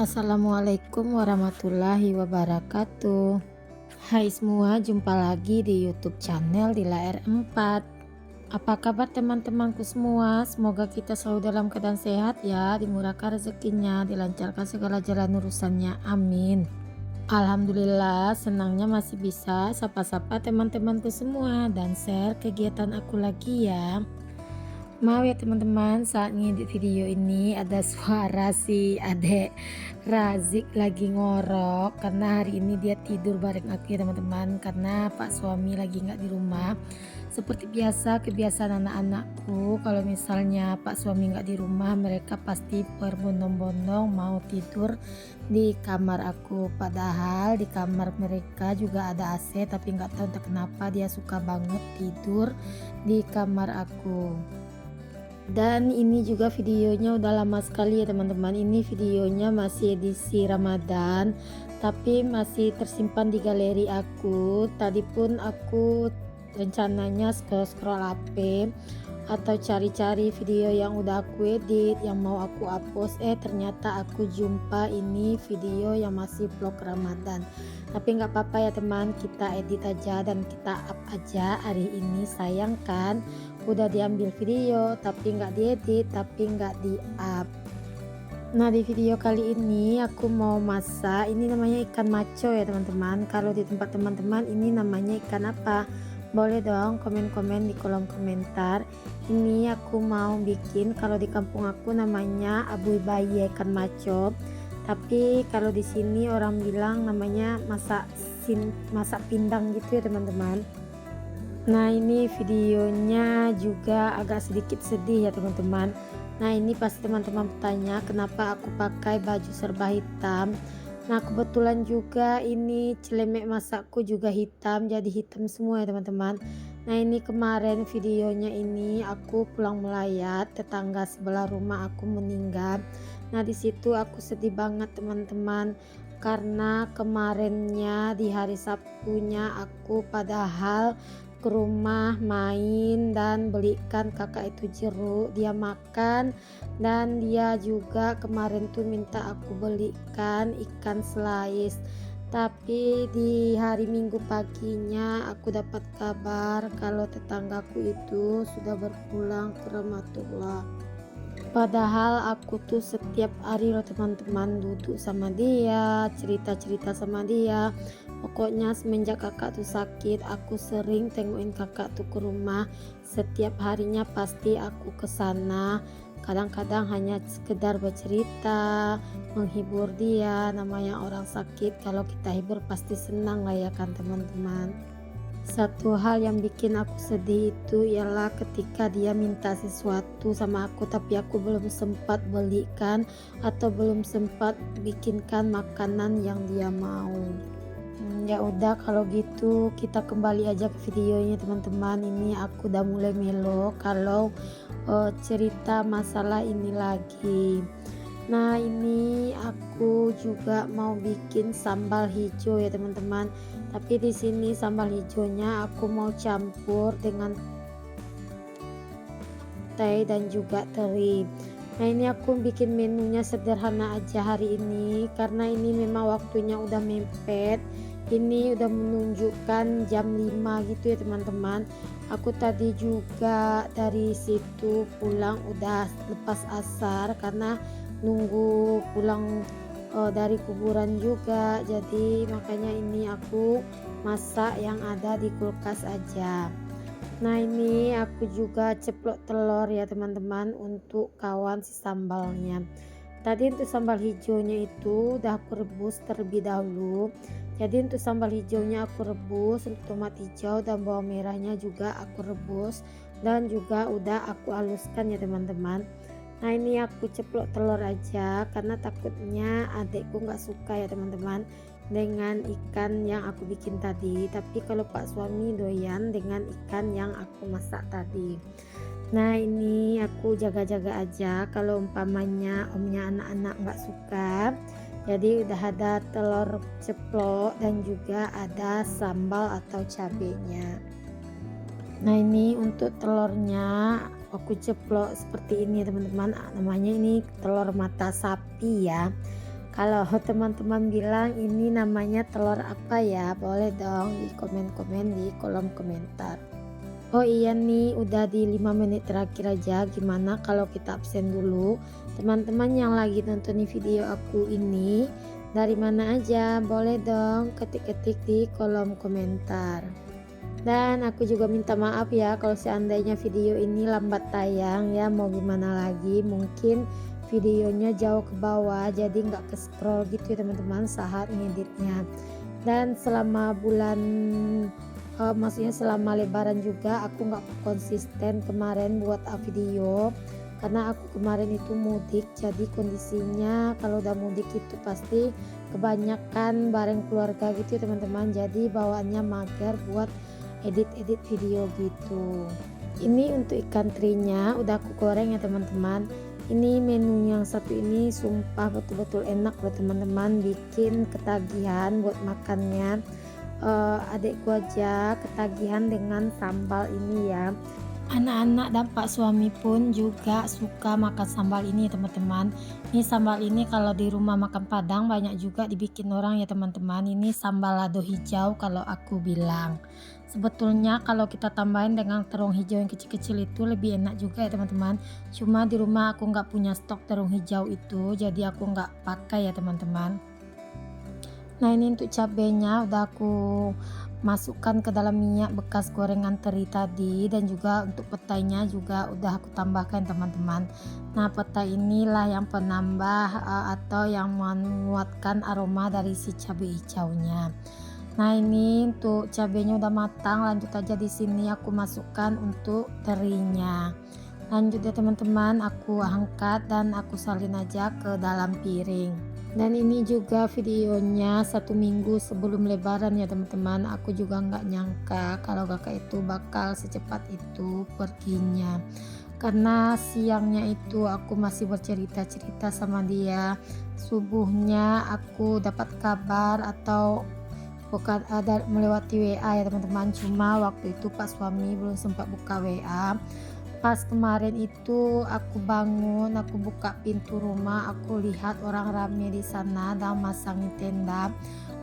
Assalamualaikum warahmatullahi wabarakatuh. Hai semua, jumpa lagi di YouTube channel Dila R4. Apa kabar teman-temanku semua? Semoga kita selalu dalam keadaan sehat ya, dimurahkan rezekinya, dilancarkan segala jalan urusannya. Amin. Alhamdulillah, senangnya masih bisa sapa-sapa teman-temanku semua dan share kegiatan aku lagi ya. Maaf ya teman-teman, saat ngedit video ini ada suara si adek Razik lagi ngorok karena hari ini dia tidur bareng aku ya teman-teman, karena pak suami lagi nggak di rumah. Seperti biasa kebiasaan anak-anakku, kalau misalnya pak suami nggak di rumah, mereka pasti berbondong-bondong mau tidur di kamar aku, padahal di kamar mereka juga ada AC, tapi nggak tahu entah kenapa dia suka banget tidur di kamar aku. Dan ini juga videonya udah lama sekali ya teman-teman. Ini videonya masih edisi Ramadan, tapi masih tersimpan di galeri aku. Tadi pun aku rencananya scroll HP atau cari-cari video yang udah aku edit, yang mau aku hapus. Ternyata aku jumpa ini video yang masih vlog Ramadan. Tapi nggak apa-apa ya teman, kita edit aja dan kita up aja hari ini. Sayang kan udah diambil video tapi nggak diedit, tapi nggak di up. Nah, di video kali ini aku mau masak, ini namanya ikan maco ya teman-teman. Kalau di tempat teman-teman ini namanya ikan apa? Boleh dong komen-komen di kolom komentar. Ini aku mau bikin, kalau di kampung aku namanya abu bayi ikan maco, tapi kalau di sini orang bilang namanya masak pindang gitu ya teman-teman. Nah, ini videonya juga agak sedikit sedih ya teman-teman. Nah, ini pasti teman-teman bertanya kenapa aku pakai baju serba hitam. Nah, kebetulan juga ini celemek masakku juga hitam, jadi hitam semua ya teman-teman. Nah, ini kemarin videonya ini aku pulang melayat, tetangga sebelah rumah aku meninggal. Nah, di situ aku sedih banget teman-teman, karena kemarinnya di hari Sabtunya aku padahal ke rumah main dan belikan kakak itu jeruk, dia makan, dan dia juga kemarin tuh minta aku belikan ikan slice. Tapi di hari Minggu paginya aku dapat kabar kalau tetanggaku itu sudah berpulang ke rahmatullah. Padahal aku tuh setiap hari loh teman-teman duduk sama dia, cerita-cerita sama dia. Pokoknya semenjak kakak tuh sakit, aku sering tengokin kakak tuh ke rumah. Setiap harinya pasti aku ke sana. Kadang-kadang hanya sekedar bercerita, menghibur dia. Namanya orang sakit, kalau kita hibur pasti senang lah ya kan teman-teman. Satu hal yang bikin aku sedih itu ialah ketika dia minta sesuatu sama aku tapi aku belum sempat belikan atau belum sempat bikinkan makanan yang dia mau. Ya udah, kalau gitu kita kembali aja ke videonya teman-teman. Ini aku udah mulai melo kalau cerita masalah ini lagi. Nah, ini aku juga mau bikin sambal hijau ya teman-teman. Tapi di sini sambal hijaunya aku mau campur dengan teh dan juga teri. Nah, ini aku bikin menunya sederhana aja hari ini karena ini memang waktunya udah mepet. Ini udah menunjukkan jam 5 gitu ya teman-teman. Aku tadi juga dari situ pulang udah lepas asar karena nunggu pulang dari kuburan juga, jadi makanya ini aku masak yang ada di kulkas aja. Nah, ini aku juga ceplok telur ya teman-teman untuk kawan si sambalnya. Tadi untuk sambal hijaunya itu udah aku rebus terlebih dahulu. Jadi untuk sambal hijaunya aku rebus, untuk tomat hijau dan bawang merahnya juga aku rebus dan juga udah aku haluskan ya teman-teman. Nah, ini aku ceplok telur aja karena takutnya adekku nggak suka ya teman-teman dengan ikan yang aku bikin tadi. Tapi kalau pak suami doyan dengan ikan yang aku masak tadi. Nah, ini aku jaga-jaga aja kalau umpamanya omnya anak-anak nggak suka. Jadi udah ada telur ceplok dan juga ada sambal atau cabenya. Nah, ini untuk telurnya aku ceplok seperti ini teman-teman. Namanya ini telur mata sapi ya. Kalau teman-teman bilang ini namanya telur apa ya, boleh dong di komen-komen di kolom komentar. Oh iya nih, udah di 5 menit terakhir aja. Gimana kalau kita absen dulu? Teman-teman yang lagi nonton video aku ini dari mana aja? Boleh dong ketik-ketik di kolom komentar. Dan aku juga minta maaf ya kalau seandainya video ini lambat tayang ya, mau gimana lagi, mungkin videonya jauh ke bawah jadi nggak ke scroll gitu ya teman-teman saat ngeditnya. Dan selama bulan maksudnya selama lebaran juga aku nggak konsisten kemarin buat video, karena aku kemarin itu mudik, jadi kondisinya kalau udah mudik itu pasti kebanyakan bareng keluarga gitu ya teman-teman, jadi bawaannya mager buat edit-edit video gitu. Ini untuk ikan terinya udah aku goreng ya teman-teman. Ini menu yang satu ini sumpah betul-betul enak loh teman-teman, bikin ketagihan buat makannya. Adikku aja ketagihan dengan sambal ini ya. Anak-anak dan pak suami pun juga suka makan sambal ini teman-teman. Ini sambal ini kalau di rumah makan Padang banyak juga dibikin orang ya teman-teman. Ini sambal lado hijau kalau aku bilang. Sebetulnya kalau kita tambahin dengan terung hijau yang kecil-kecil itu lebih enak juga ya teman-teman. Cuma di rumah aku nggak punya stok terung hijau itu, jadi aku nggak pakai ya teman-teman. Nah ini untuk cabenya udah aku masukkan ke dalam minyak bekas gorengan teri tadi, dan juga untuk petainya juga udah aku tambahkan teman-teman. Nah petai inilah yang penambah atau yang menguatkan aroma dari si cabai hijaunya. Nah ini untuk cabenya udah matang, lanjut aja di sini aku masukkan untuk terinya. Lanjut ya teman-teman, aku angkat dan aku salin aja ke dalam piring. Dan ini juga videonya 1 minggu sebelum lebaran ya teman-teman. Aku juga nggak nyangka kalau kakak itu bakal secepat itu perginya, karena siangnya itu aku masih bercerita-cerita sama dia, subuhnya aku dapat kabar atau bukan ada melewati WA ya teman-teman. Cuma waktu itu pas suami belum sempat buka WA. Pas kemarin itu aku bangun, aku buka pintu rumah, aku lihat orang rame di sana dan masangin tenda.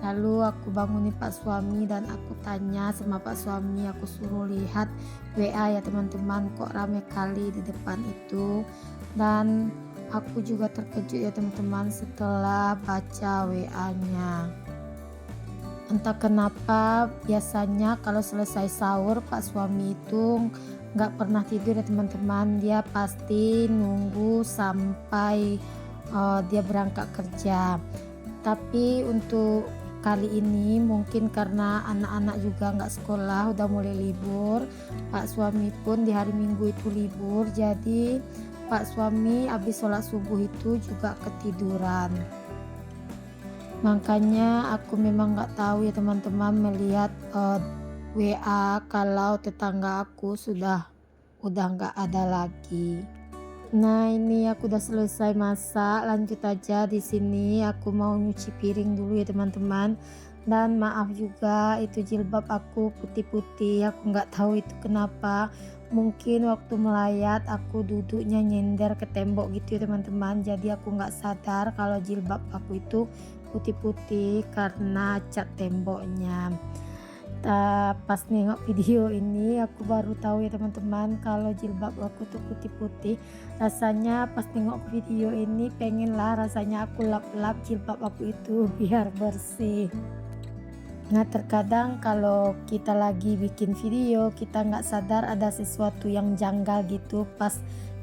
Lalu aku bangunin pak suami dan aku tanya sama pak suami, aku suruh lihat WA ya teman-teman, kok rame kali di depan itu. Dan aku juga terkejut ya teman-teman setelah baca WA-nya. Entah kenapa biasanya kalau selesai sahur pak suami itu nggak pernah tidur ya teman-teman, dia pasti nunggu sampai dia berangkat kerja. Tapi untuk kali ini mungkin karena anak-anak juga nggak sekolah, udah mulai libur, pak suami pun di hari Minggu itu libur, jadi pak suami habis sholat subuh itu juga ketiduran. Makanya aku memang nggak tahu ya teman-teman melihat WA kalau tetangga aku udah nggak ada lagi. Nah ini aku udah selesai masak, lanjut aja di sini aku mau nyuci piring dulu ya teman-teman. Dan maaf juga itu jilbab aku putih-putih, aku nggak tahu itu kenapa. Mungkin waktu melayat aku duduknya nyender ke tembok gitu ya teman-teman, jadi aku nggak sadar kalau jilbab aku itu putih-putih karena cat temboknya. Pas nengok video ini aku baru tahu ya teman-teman kalau jilbab aku tuh putih-putih. Rasanya pas nengok video ini pengen lah rasanya aku lap-lap jilbab aku itu biar bersih. Nah terkadang kalau kita lagi bikin video kita nggak sadar ada sesuatu yang janggal gitu, pas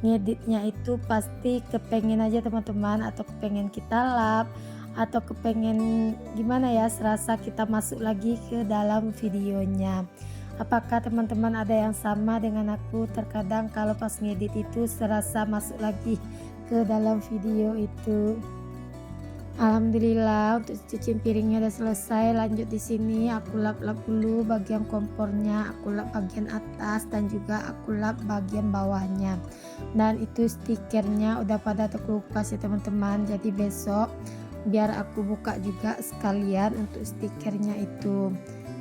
ngeditnya itu pasti kepengen aja teman-teman, atau kepengen kita lap, atau kepengen gimana ya, serasa kita masuk lagi ke dalam videonya. Apakah teman-teman ada yang sama dengan aku? Terkadang kalau pas ngedit itu serasa masuk lagi ke dalam video itu. Alhamdulillah untuk cuci piringnya udah selesai. Lanjut di sini aku lap-lap dulu bagian kompornya, aku lap bagian atas dan juga aku lap bagian bawahnya. Dan itu stikernya udah pada terkelupas ya teman-teman. Jadi besok biar aku buka juga sekalian untuk stikernya itu.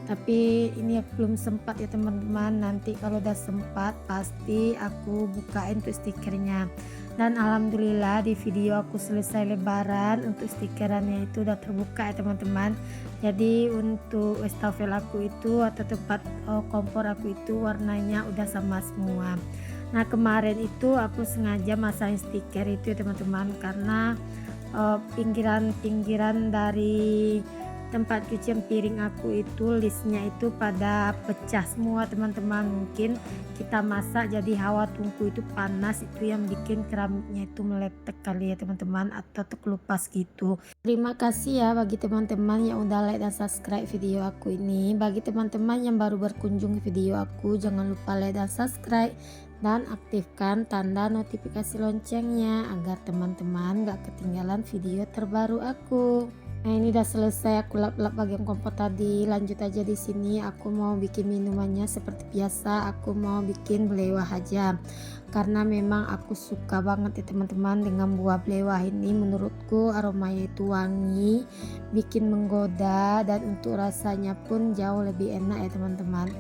Tapi ini aku belum sempat ya teman-teman. Nanti kalau udah sempat pasti aku bukain untuk stikernya. Dan alhamdulillah di video aku selesai lebaran untuk stikerannya itu udah terbuka ya teman-teman. Jadi untuk wastafel aku itu atau tempat kompor aku itu warnanya udah sama semua. Nah kemarin itu aku sengaja masang stiker itu ya teman-teman, karena pinggiran-pinggiran dari tempat cucian piring aku itu listnya itu pada pecah semua teman-teman. Mungkin kita masak jadi hawa tungku itu panas, itu yang bikin keramiknya itu meletek kali ya teman-teman, atau terkelupas gitu. Terima kasih ya bagi teman-teman yang udah like dan subscribe video aku ini. Bagi teman-teman yang baru berkunjung ke video aku, jangan lupa like dan subscribe dan aktifkan tanda notifikasi loncengnya agar teman-teman gak ketinggalan video terbaru aku. Nah ini udah selesai aku lap-lap bagian kompor tadi. Lanjut aja di sini aku mau bikin minumannya seperti biasa. Aku mau bikin belewah aja. Karena memang aku suka banget ya teman-teman dengan buah belewah ini. Menurutku aromanya itu wangi, bikin menggoda, dan untuk rasanya pun jauh lebih enak ya teman-teman.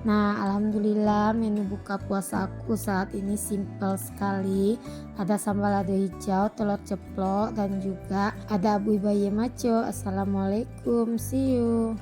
Nah alhamdulillah menu buka puasa aku saat ini simple sekali. Ada sambal lado hijau, telur ceplok, dan juga ada abu baye maco. Assalamualaikum, see you.